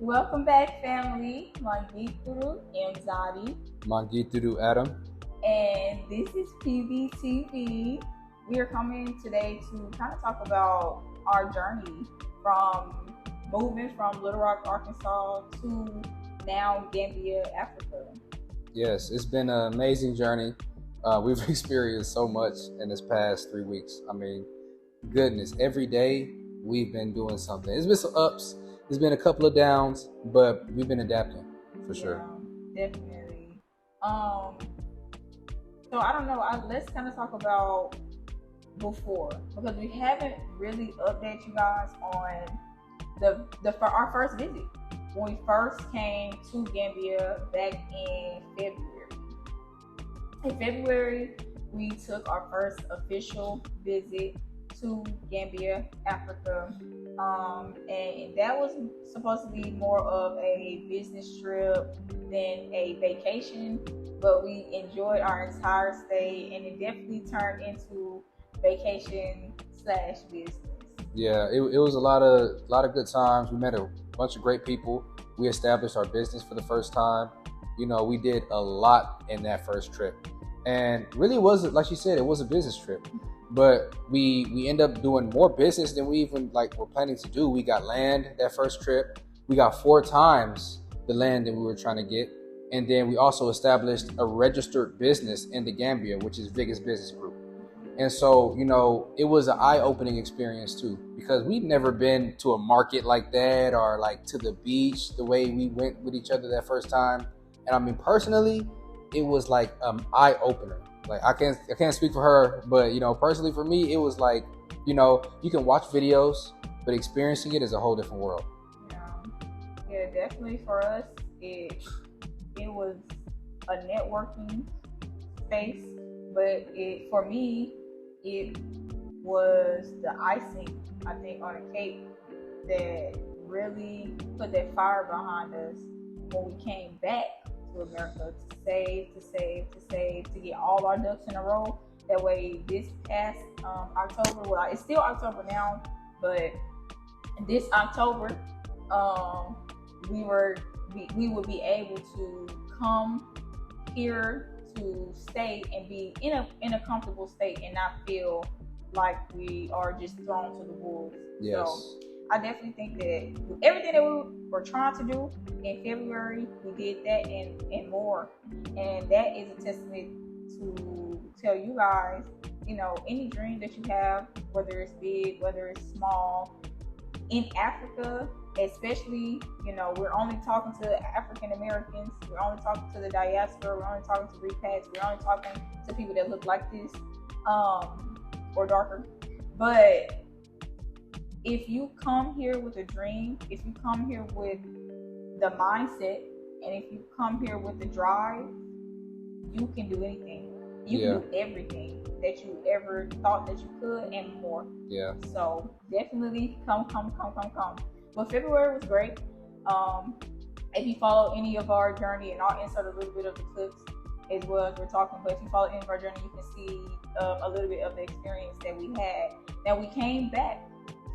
Welcome back, family. Mangituru and Zadi, Mangituru Adam. and this is PBTV. We are coming today to kind of talk about our journey from moving from Little Rock, Arkansas to now Gambia, Africa. Yes, it's been an amazing journey. We've experienced so much in this past 3 weeks. I mean, goodness, every day we've been doing something. It's been some ups, there's been a couple of downs, but we've been adapting for sure. Definitely. So I don't know. Let's kind of talk about before because we haven't really updated you guys on for our first visit when we first came to Gambia back in February. In February, we took our first official visit to Gambia, Africa, and that was supposed to be more of a business trip than a vacation, but we enjoyed our entire stay, and it definitely turned into vacation slash business. Yeah, it was a lot of good times. We met a bunch of great people. We established our business for the first time. You know, we did a lot in that first trip, and really was, like you said, it was a business trip. But we end up doing more business than we even were planning to do. We got land that first trip. We got 4 times the land that we were trying to get, and then we also established a registered business in the Gambia, which is Biggest Business Group. And so, you know, it was an eye-opening experience too, because we'd never been to a market like that or to the beach the way we went with each other that first time. And I mean, personally, it was like eye-opener. I can't speak for her, but you know, personally for me, it was you can watch videos, but experiencing it is a whole different world. Yeah, definitely for us, it was a networking space, but for me, it was the icing, I think, on a cake that really put that fire behind us when we came back to America to save, to get all our ducks in a row. That way, this past October, well, it's still October now, but this October, we would be able to come here to stay and be in a comfortable state and not feel like we are just thrown to the wolves. Yes. So I definitely think that everything that we were trying to do in February, we did that and more. And that is a testament to tell you guys, you know, any dream that you have, whether it's big, whether it's small, in Africa, especially, you know, we're only talking to African Americans, we're only talking to the diaspora, we're only talking to repats, we're only talking to people that look like this, or darker. But if you come here with a dream, if you come here with the mindset, and if you come here with the drive, you can do anything. You can do everything that you ever thought that you could and more. Yeah. So definitely come. But February was great. If you follow any of our journey, and I'll insert a little bit of the clips as well as we're talking, but if you follow any of our journey, you can see a little bit of the experience that we had. Now we came back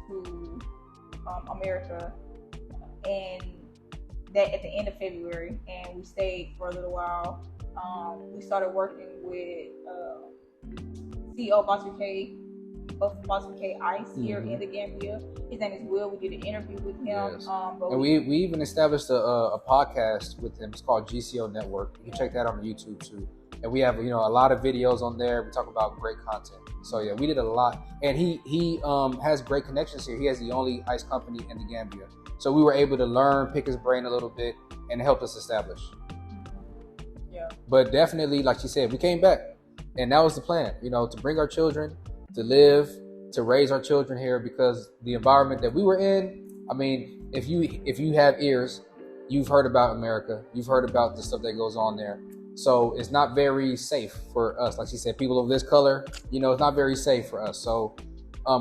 to America, and that at the end of February, and we stayed for a little while. We started working with CEO Basuke Ice here in the Gambia. His name is Will. We did an interview with him. Yes. And we even established a podcast with him. It's called GCO Network. You can check that on YouTube too. And we have, you know, a lot of videos on there. We talk about great content. So yeah, we did a lot. And he has great connections here. He has the only ice company in the Gambia. So we were able to learn, pick his brain a little bit, and it helped us establish. Yeah. But definitely, like you said, we came back. And that was the plan, you know, to bring our children, to live, to raise our children here, because the environment that we were in, I mean, if you have ears, you've heard about America, you've heard about the stuff that goes on there. So it's not very safe for us. Like she said, people of this color, you know, it's not very safe for us. So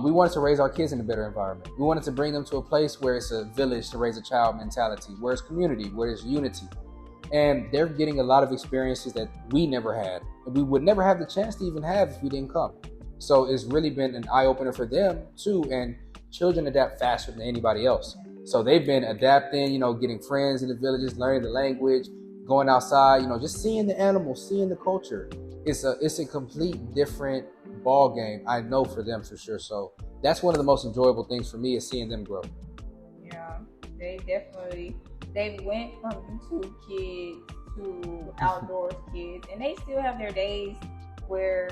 we wanted to raise our kids in a better environment. We wanted to bring them to a place where it's a village to raise a child mentality, where it's community, where it's unity. And they're getting a lot of experiences that we never had, and we would never have the chance to even have if we didn't come. So it's really been an eye-opener for them too, and children adapt faster than anybody else. So they've been adapting, getting friends in the villages, learning the language, going outside, just seeing the animals, seeing the culture. It's a complete different ball game, I know, for them for sure. So that's one of the most enjoyable things for me, is seeing them grow. Yeah, they went from YouTube kids to outdoors kids, and they still have their days where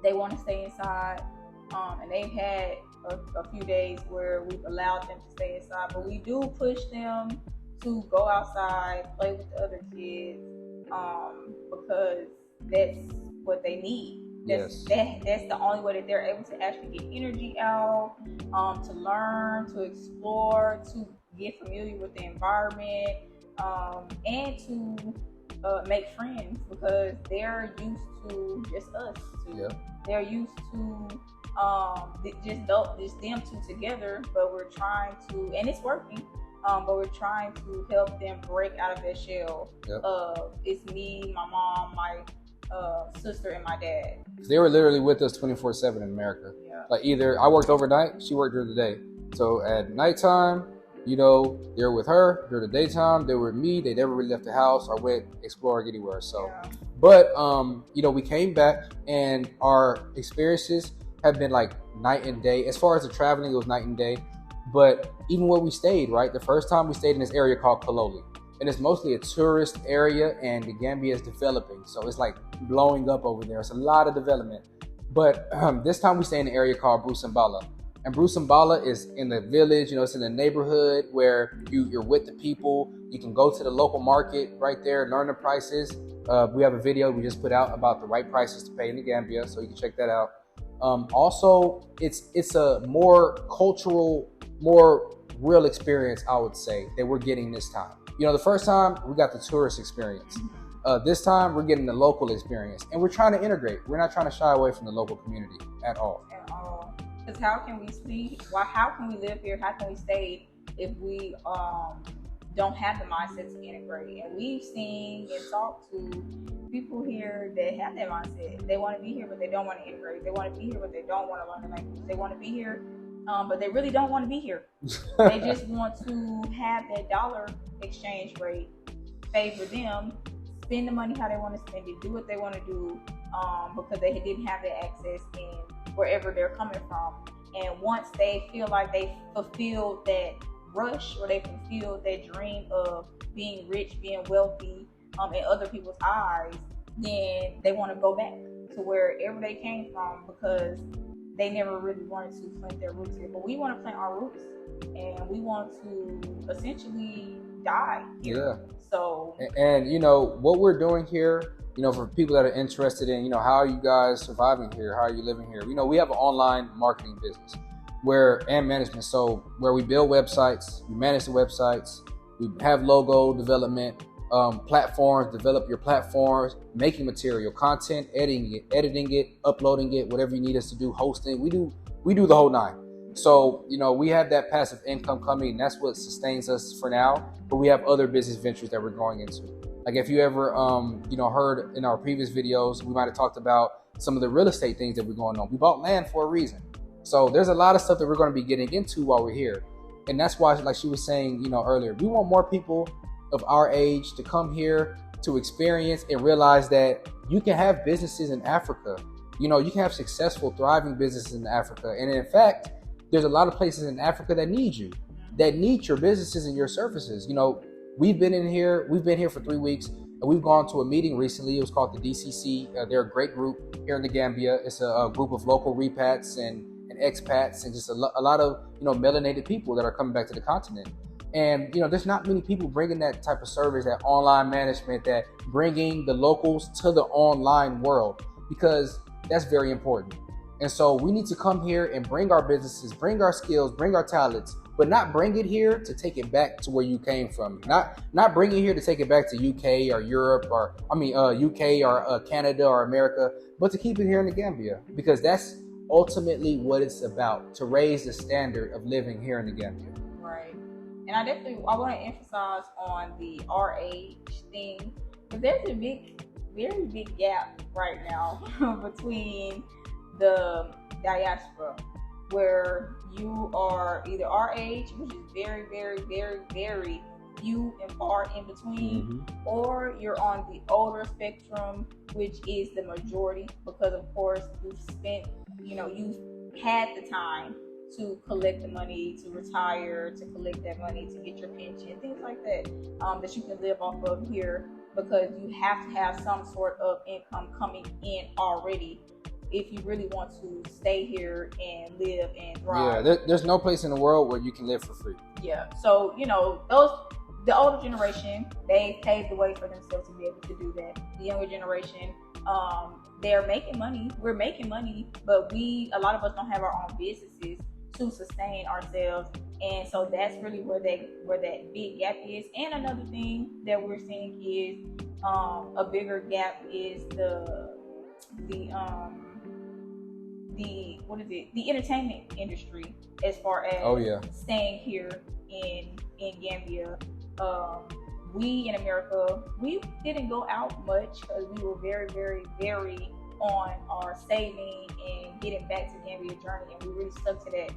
they want to stay inside. And they've had a few days where we've allowed them to stay inside, but we do push them to go outside, play with the other kids, because that's what they need. That's the only way that they're able to actually get energy out, to learn, to explore, to get familiar with the environment, and to make friends, because they're used to just us two. Yeah. They're used to just them two together, but we're trying to, and it's working. But we're trying to help them break out of that shell. Yep. It's me, my mom, my sister, and my dad. They were literally with us 24/7 in America. Yeah. Like, either I worked overnight, she worked during the day. So at nighttime, they were with her. During the daytime, they were with me. They never really left the house or went exploring anywhere. So, yeah. But we came back, and our experiences have been like night and day. As far as the traveling, it was night and day. But even where we stayed, right? The first time we stayed in this area called Kaloli. And it's mostly a tourist area, and the Gambia is developing. So it's like blowing up over there. It's a lot of development. But this time we stay in an area called Brusambala. And Brusambala is in the village, it's in the neighborhood where you're with the people. You can go to the local market right there, learn the prices. We have a video we just put out about the right prices to pay in the Gambia, so you can check that out. Also, it's a more cultural, more real experience, I would say, that we're getting this time. The first time we got the tourist experience. This time we're getting the local experience, and we're trying to integrate. We're not trying to shy away from the local community at all. At all. Because how can we live here? How can we stay if we don't have the mindset to integrate? And we've seen and talked to people here that have that mindset. They want to be here, but they don't want to integrate. They want to be here, but they don't want to learn the language. They want to be here, but they really don't want to be here. They just want to have that dollar exchange rate favor them, spend the money how they want to spend it, do what they want to do, because they didn't have that access in wherever they're coming from. And once they feel like they fulfilled that rush, or they fulfilled that dream of being rich, being wealthy, in other people's eyes, then they want to go back to wherever they came from, because they never really wanted to plant their roots here. But we want to plant our roots, and we want to essentially die here. Yeah. So, and what we're doing here, for people that are interested in, how are you guys surviving here? How are you living here? We have an online marketing business and management. So where we build websites, we manage the websites, we have logo development, platforms, develop your platforms, making material, content, editing it, uploading it, whatever you need us to do, hosting. We do the whole nine. So, we have that passive income coming, and that's what sustains us for now. But we have other business ventures that we're going into. Like, if you ever, heard in our previous videos, we might have talked about some of the real estate things that we're going on. We bought land for a reason. So there's a lot of stuff that we're going to be getting into while we're here. And that's why, like she was saying, earlier, we want more people of our age to come here to experience and realize that you can have businesses in Africa. You can have successful, thriving businesses in Africa. And in fact, there's a lot of places in Africa that need you, that need your businesses and your services. We've been here for 3 weeks, and we've gone to a meeting recently. It was called the DCC. They're a great group here in the Gambia. It's a group of local repats and expats, and just a lot of melanated people that are coming back to the continent. And there's not many people bringing that type of service, that online management, that bringing the locals to the online world, because that's very important. And so we need to come here and bring our businesses, bring our skills, bring our talents, but not bring it here to take it back to where you came from. Not bring it here to take it back to UK or Europe, or UK or Canada or America, but to keep it here in the Gambia, because that's ultimately what it's about, to raise the standard of living here in the Gambia. Right. And I want to emphasize on the our age thing, because there's a very big gap right now between the diaspora, where you are either our age, which is very, very, very, very few and far in between, or you're on the older spectrum, which is the majority, because of course you've spent, you've had the time to collect the money, to retire, to collect that money, to get your pension, things like that, that you can live off of here, because you have to have some sort of income coming in already if you really want to stay here and live and thrive. Yeah, there's no place in the world where you can live for free. Yeah, so the older generation, they paved the way for themselves to be able to do that. The younger generation, they're making money. We're making money, but a lot of us don't have our own businesses to sustain ourselves, and so that's really where that big gap is. And another thing that we're seeing is a bigger gap is the entertainment industry, as far as staying here in Gambia. We in America, we didn't go out much because we were very, very, very on our saving and getting back to Gambia journey, and we really stuck to that.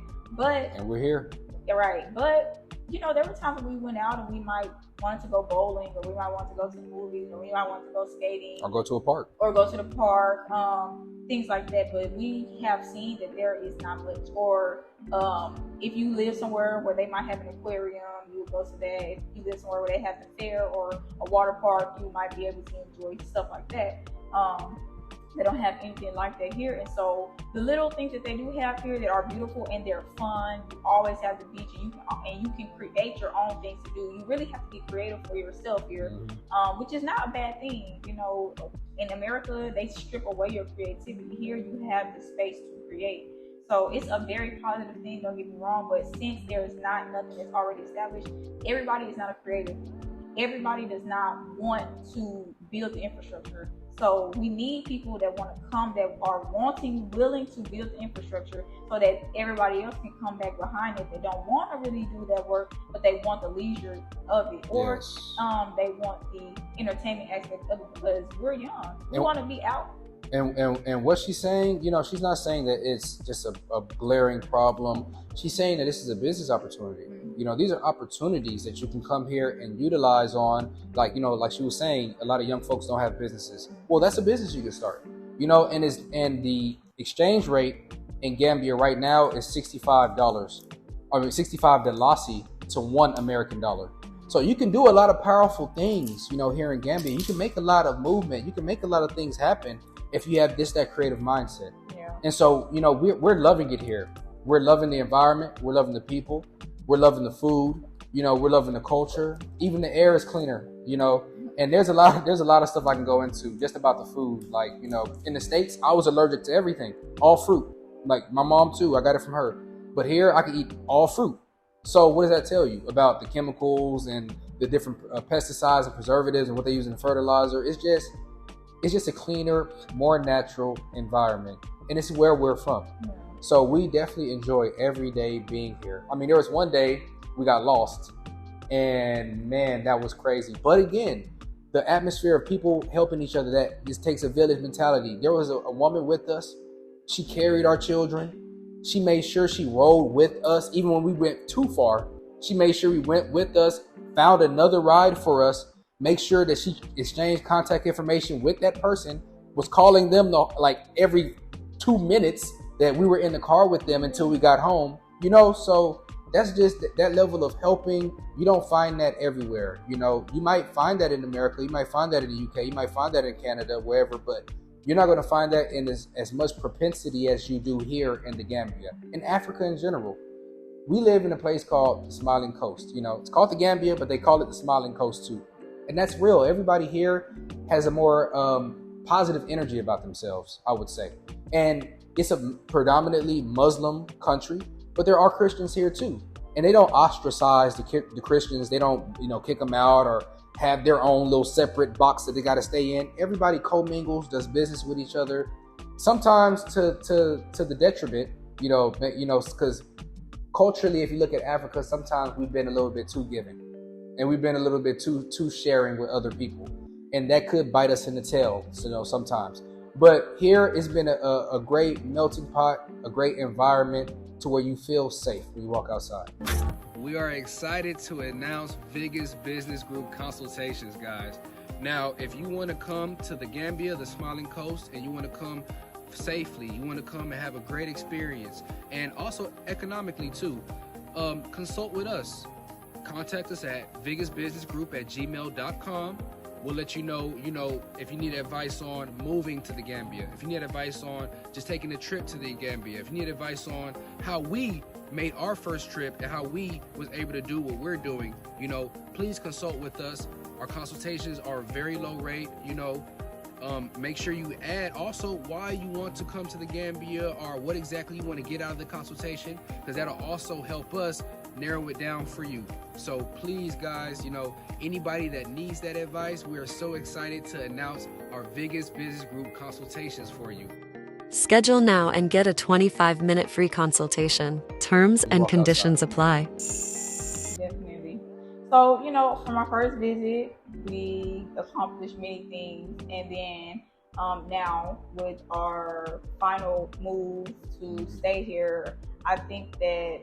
And we're here. Right, but there were times when we went out and we might want to go bowling, or we might want to go to the movies, or we might want to go skating, or go to a park, things like that. But we have seen that there is not much. Or if you live somewhere where they might have an aquarium, you would go to that. If you live somewhere where they have the fair or a water park, you might be able to enjoy stuff like that. They don't have anything like that here. And so the little things that they do have here that are beautiful and they're fun, you always have the beach, and you can create your own things to do. You really have to be creative for yourself here, which is not a bad thing. In America, they strip away your creativity. Here you have the space to create. So it's a very positive thing, don't get me wrong, but since there is not nothing that's already established, everybody is not a creative. Everybody does not want to build the infrastructure. So we need people that want to come, that are willing to build the infrastructure, so that everybody else can come back behind it. They don't want to really do that work, but they want the leisure of it, or they want the entertainment aspect of it, because we're young. We want to be out. And what she's saying, she's not saying that it's just a glaring problem. She's saying that this is a business opportunity. These are opportunities that you can come here and utilize on. Like she was saying, a lot of young folks don't have businesses. Well, that's a business you can start. And the exchange rate in Gambia right now is $65 Dalasi to $1 American dollar. So you can do a lot of powerful things, here in Gambia. You can make a lot of movement. You can make a lot of things happen if you have that creative mindset. Yeah. And so, we're loving it here. We're loving the environment. We're loving the people. We're loving the food. We're loving the culture. Even the air is cleaner, and there's a lot of stuff I can go into just about the food. Like, in the States, I was allergic to everything, all fruit. Like my mom too, I got it from her. But here I can eat all fruit. So what does that tell you about the chemicals and the different pesticides and preservatives and what they use in fertilizer? It's just a cleaner, more natural environment. And it's where we're from. So we definitely enjoy every day being here. I mean, there was one day we got lost, and man, that was crazy. But again, the atmosphere of people helping each other, that just takes a village mentality. There was a woman with us. She carried our children. She made sure she rode with us. Even when we went too far, she made sure we went with us, found another ride for us, make sure that she exchanged contact information with that person, was calling them like every 2 minutes that we were in the car with them until we got home. So that's just that level of helping. You don't find that everywhere. You might find that in America, you might find that in the UK, you might find that in Canada, wherever, but you're not going to find that in as much propensity as you do here in the Gambia, in Africa in general. We live in a place called the Smiling Coast. It's called the Gambia, but they call it the Smiling Coast too. And that's real. Everybody here has a more positive energy about themselves, I would say. And it's a predominantly Muslim country, but there are Christians here too. And they don't ostracize the Christians. They don't, kick them out or have their own little separate box that they got to stay in. Everybody commingles, does business with each other. Sometimes to the detriment, because culturally, if you look at Africa, sometimes we've been a little bit too giving, and we've been a little bit too sharing with other people, and that could bite us in the tail, sometimes. But here it's been a great melting pot, a great environment. to where you feel safe when you walk outside. We are excited to announce Vegas Business Group consultations, guys. Now, if you want to come to the Gambia, the Smiling Coast, and you want to come safely, you want to come and have a great experience, and also economically too, consult with us. Contact us at vegasbusinessgroup@gmail.com. We'll let you know, if you need advice on moving to the Gambia, if you need advice on just taking a trip to the Gambia, if you need advice on how we made our first trip and how we was able to do what we're doing, please consult with us. Our consultations are very low rate, make sure you add also why you want to come to the Gambia or what exactly you want to get out of the consultation, because that'll also help us narrow it down for you. So please, guys, anybody that needs that advice, we are so excited to announce our Vegas Business Group consultations for you. Schedule now and get a 25-minute free consultation. Terms and conditions apply. Definitely. So, for my first visit, we accomplished many things. And then now with our final move to stay here, I think that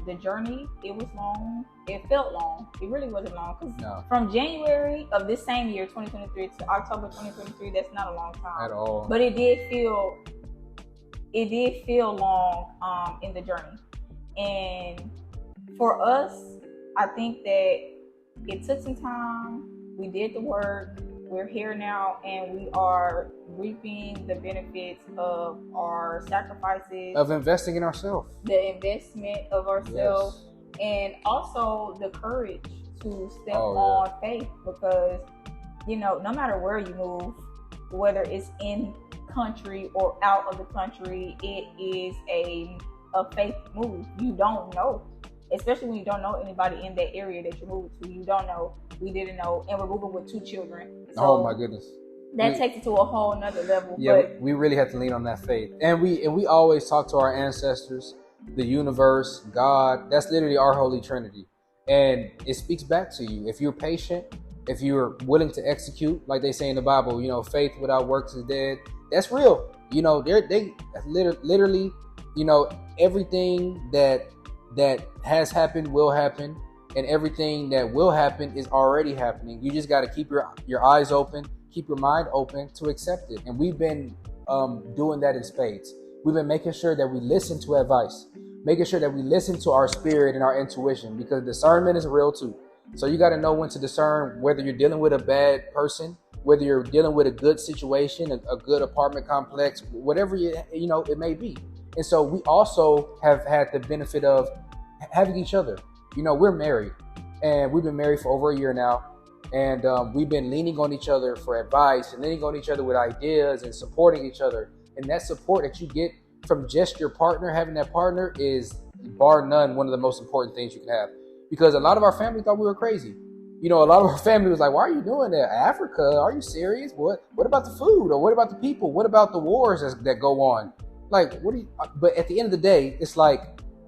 the journey, it was long. It felt long. It really wasn't long, because from January of this same year, 2023, to October 2023, that's not a long time at all. But it did feel long in the journey. And for us, I think that it took some time. We did the work. We're here now, and we are reaping the benefits of our sacrifices, of investing in ourselves, the investment of ourselves, and also the courage to step on faith, because no matter where you move, whether it's in country or out of the country, it is a faith move. You don't know, especially when you don't know anybody in that area that you moved to. You don't know. We didn't know, and we're moving with 2 children. So oh my goodness, that takes it to a whole nother level. Yeah, but we really have to lean on that faith, and we always talk to our ancestors, the universe, God. That's literally our holy trinity, and it speaks back to you if you're patient, if you're willing to execute, like they say in the Bible. Faith without works is dead. That's real. They literally, everything that has happened will happen. And everything that will happen is already happening. You just got to keep your eyes open, keep your mind open to accept it. And we've been doing that in spades. We've been making sure that we listen to advice, making sure that we listen to our spirit and our intuition, because discernment is real too. So you got to know when to discern whether you're dealing with a bad person, whether you're dealing with a good situation, a good apartment complex, whatever it may be. And so we also have had the benefit of having each other. We're married, and we've been married for over a year now, and we've been leaning on each other for advice and leaning on each other with ideas and supporting each other. And that support that you get from just your partner, having that partner, is bar none one of the most important things you can have. Because a lot of our family thought we were crazy. A lot of our family was like, "Why are you doing that? Africa? Are you serious? What about the food? Or what about the people? What about the wars that go on? Like, what do you?" But at the end of the day, it's like,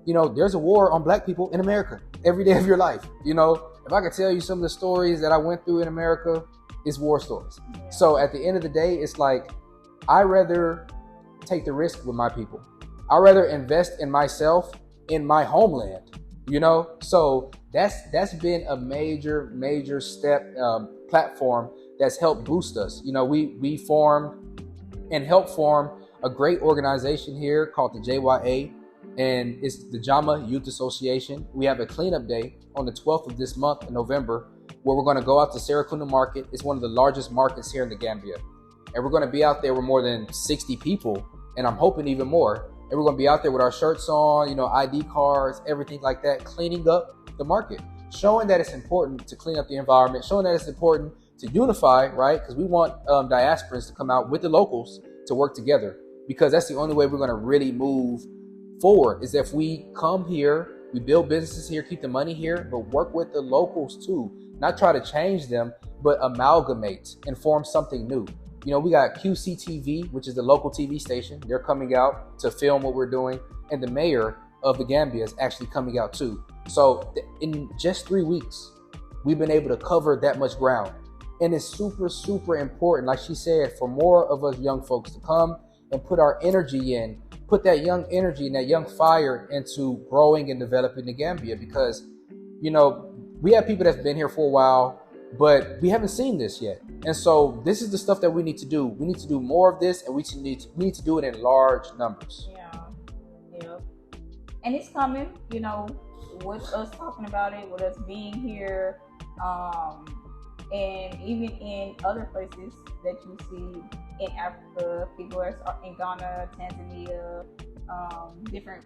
there's a war on Black people in America every day of your life. If I could tell you some of the stories that I went through in America, it's war stories. Yeah. So at the end of the day, it's like, I rather take the risk with my people. I rather invest in myself in my homeland. So that's been a major step, platform that's helped boost us. We formed and helped form a great organization here called the JYA. And it's the JAMA Youth Association. We have a cleanup day on the 12th of this month in November, where we're going to go out to Serekunda Market. It's one of the largest markets here in the Gambia. And we're going to be out there with more than 60 people, and I'm hoping even more. And we're going to be out there with our shirts on, ID cards, everything like that, cleaning up the market, showing that it's important to clean up the environment, showing that it's important to unify, right? Because we want diasporans to come out with the locals to work together, because that's the only way we're going to really move forward, is if we come here, we build businesses here, keep the money here, but work with the locals too. Not try to change them, but amalgamate and form something new. We got QCTV, which is the local TV station. They're coming out to film what we're doing. And the mayor of the Gambia is actually coming out too. So in just 3 weeks, we've been able to cover that much ground. And it's super important, like she said, for more of us young folks to come and put our energy in, put that young energy and that young fire into growing and developing the Gambia, because, you know, we have people that's been here for a while, but we haven't seen this yet. And so this is the stuff that we need to do. We need to do more of this, and we need to do it in large numbers. Yeah. And it's coming, you know, with us talking about it, with us being here, and even in other places that you see in Africa, people are in Ghana, Tanzania, different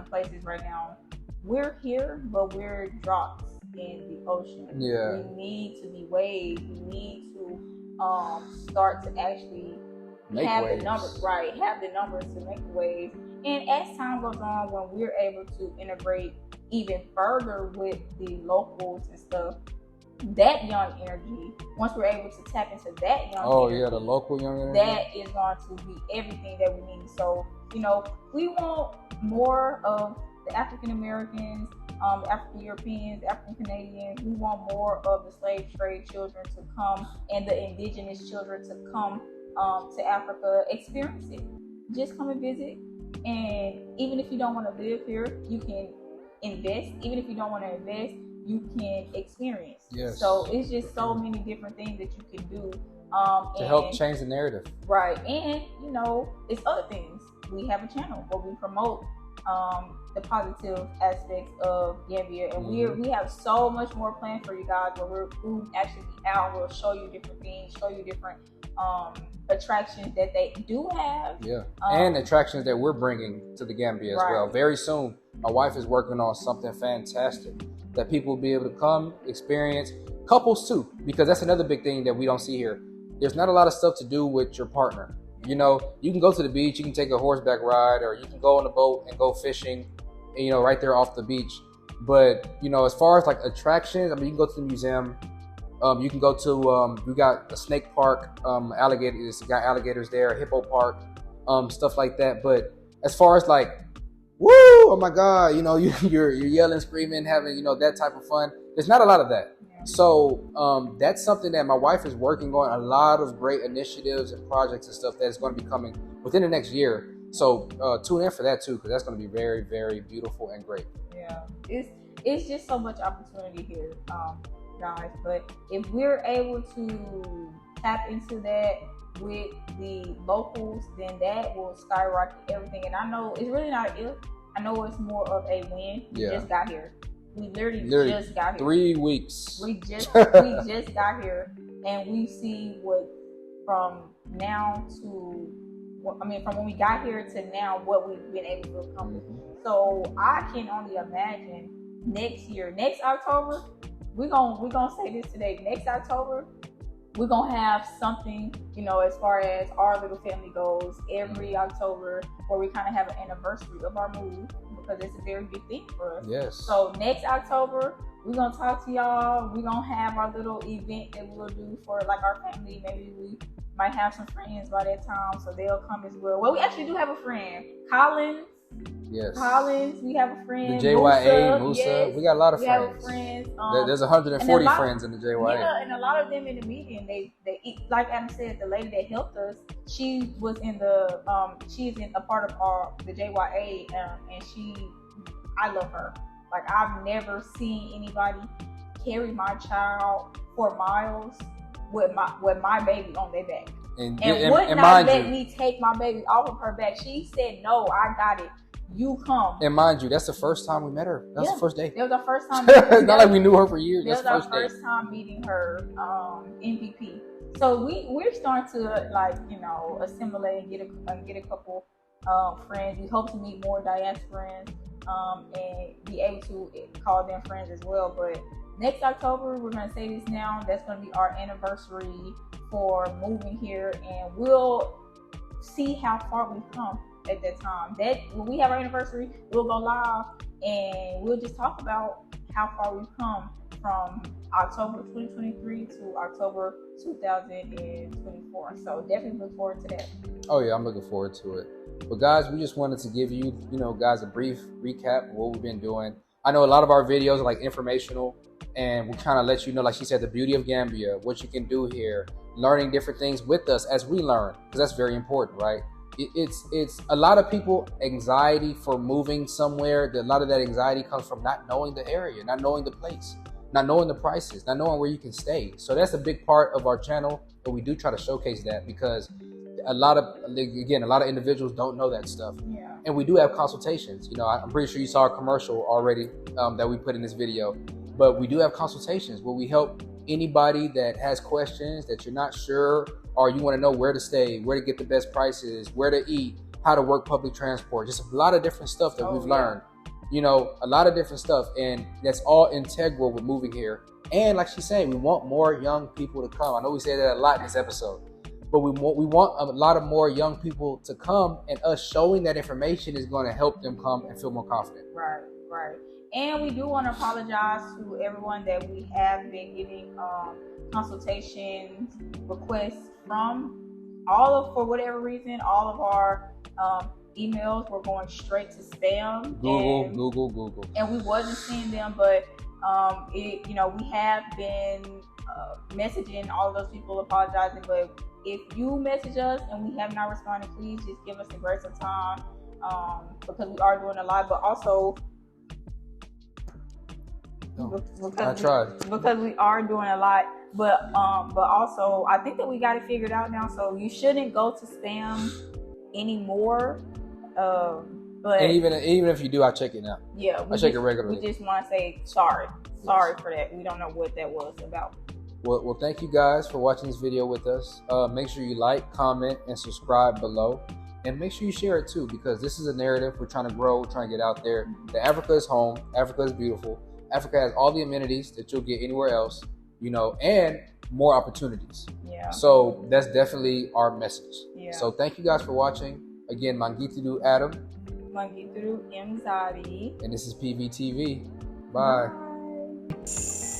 places right now. We're here, but we're drops in the ocean. Yeah. We need to be waves. We need to start to actually have the numbers to make the waves. And as time goes on, when we're able to integrate even further with the locals and stuff, that young energy, once we're able to tap into that young energy, the local young energy, that is going to be everything that we need. So, you know, we want more of the African Americans, African Europeans, African Canadians. We want more of the slave trade children to come, and the indigenous children to come to Africa, experience it. Just come and visit. And even if you don't want to live here, you can invest. Even if you don't want to invest, you can experience. Yes. So it's just so many different things that you can do to help change the narrative. Right. And, you know, it's other things. We have a channel where we promote the positive aspects of Gambia, and we have so much more planned for you guys, where we'll actually be out. We'll show you different things, show you different attractions that they do have. Yeah. And attractions that we're bringing to the Gambia as well. Very soon, my wife is working on something fantastic that people will be able to come, experience. Couples too, because that's another big thing that we don't see here. There's not a lot of stuff to do with your partner. You know, you can go to the beach, you can take a horseback ride, or you can go on a boat and go fishing, you know, right there off the beach. But, you know, as far as like attractions, I mean, you can go to the museum. You can go to, we got a snake park, alligators, got alligators there, a hippo park, stuff like that. But as far as like, woo, oh my God, you know, you're yelling, screaming, having, you know, that type of fun. There's not a lot of that. So that's something that my wife is working on, a lot of great initiatives and projects and stuff that is going to be coming within the next year. So tune in for that too, because that's going to be very, very beautiful and great. Yeah, it's just so much opportunity here, guys. But if we're able to tap into that with the locals, then that will skyrocket everything. And I know it's really not if. I know it's more of a win. We just got here. We literally just got here. 3 weeks. We just got here, and we see what from when we got here to now, what we've been able to accomplish. So I can only imagine next year, next October, we're gonna say this today. Next October, we're gonna have something, you know, as far as our little family goes, every October, where we kind of have an anniversary of our move, because it's a very big thing for us. Yes. So next October, we're gonna talk to y'all. We're gonna have our little event that we'll do for like our family. Maybe we might have some friends by that time, so they'll come as well. Well, we actually do have a friend, Collins. Yes. Collins, we have a friend. The JYA, Musa. Yes. We got a lot of we friends. Have friends. There's 140 friends in the JYA. Yeah, and a lot of them in the meeting, they like Adam said, the lady that helped us, she was in the she's in a part of the JYA, and I love her. Like, I've never seen anybody carry my child for miles with my baby on their back. And would not let me take my baby off of her back. She said, "No, I got it. You come." And mind you, that's the first time we met her. That's the first day. It was our first time. It's not like we knew her for years. It was our first time meeting her, MVP. So we're starting to, like, you know, assimilate and get a couple friends. We hope to meet more diasporans and be able to call them friends as well. But next October, we're going to say this now, that's going to be our anniversary for moving here, and we'll see how far we've come at that time. That when we have our anniversary, we'll go live and we'll just talk about how far we've come from October 2023 to October 2024. So definitely look forward to that. Oh yeah, I'm looking forward to it. But guys, we just wanted to give you, guys, a brief recap of what we've been doing. I know a lot of our videos are like informational, and we kind of let you know, like she said, the beauty of Gambia, what you can do here, learning different things with us as we learn, because that's very important, right? it's a lot of people anxiety for moving somewhere. A lot of that anxiety comes from not knowing the area, not knowing the place, not knowing the prices, not knowing where you can stay. So that's a big part of our channel, and we do try to showcase that because a lot of individuals don't know that stuff. Yeah. And we do have consultations. You know, I'm pretty sure you saw a commercial already that we put in this video, but we do have consultations where we help anybody that has questions, that you're not sure, or you want to know where to stay, where to get the best prices, where to eat, how to work public transport, just a lot of different stuff that we've learned. You know, a lot of different stuff, and that's all integral with moving here. And like she's saying, we want more young people to come. I know we say that a lot in this episode, but we want a lot of more young people to come, and us showing that information is going to help them come and feel more confident. Right. And we do want to apologize to everyone that we have been getting consultations requests from. For whatever reason, all of our emails were going straight to spam. Google. And we wasn't seeing them, but we have been messaging all of those people apologizing. But if you message us and we have not responded, please just give us the grace of time because we are doing a lot, but also because we are doing a lot, but also I think that we got it figured out now. So you shouldn't go to spam anymore. But and even if you do, I check it now. Yeah, I check it regularly. We just want to say sorry for that. We don't know what that was about. Well, thank you guys for watching this video with us. Make sure you like, comment, and subscribe below. And make sure you share it too, because this is a narrative. We're trying to grow, we're trying to get out there. That Africa is home. Africa is beautiful. Africa has all the amenities that you'll get anywhere else, you know, and more opportunities. Yeah. So that's definitely our message. Yeah. So thank you guys for watching. Again, Mangitidu Adam. Mangitidu Mzadi. And this is PVTV. Bye. Bye.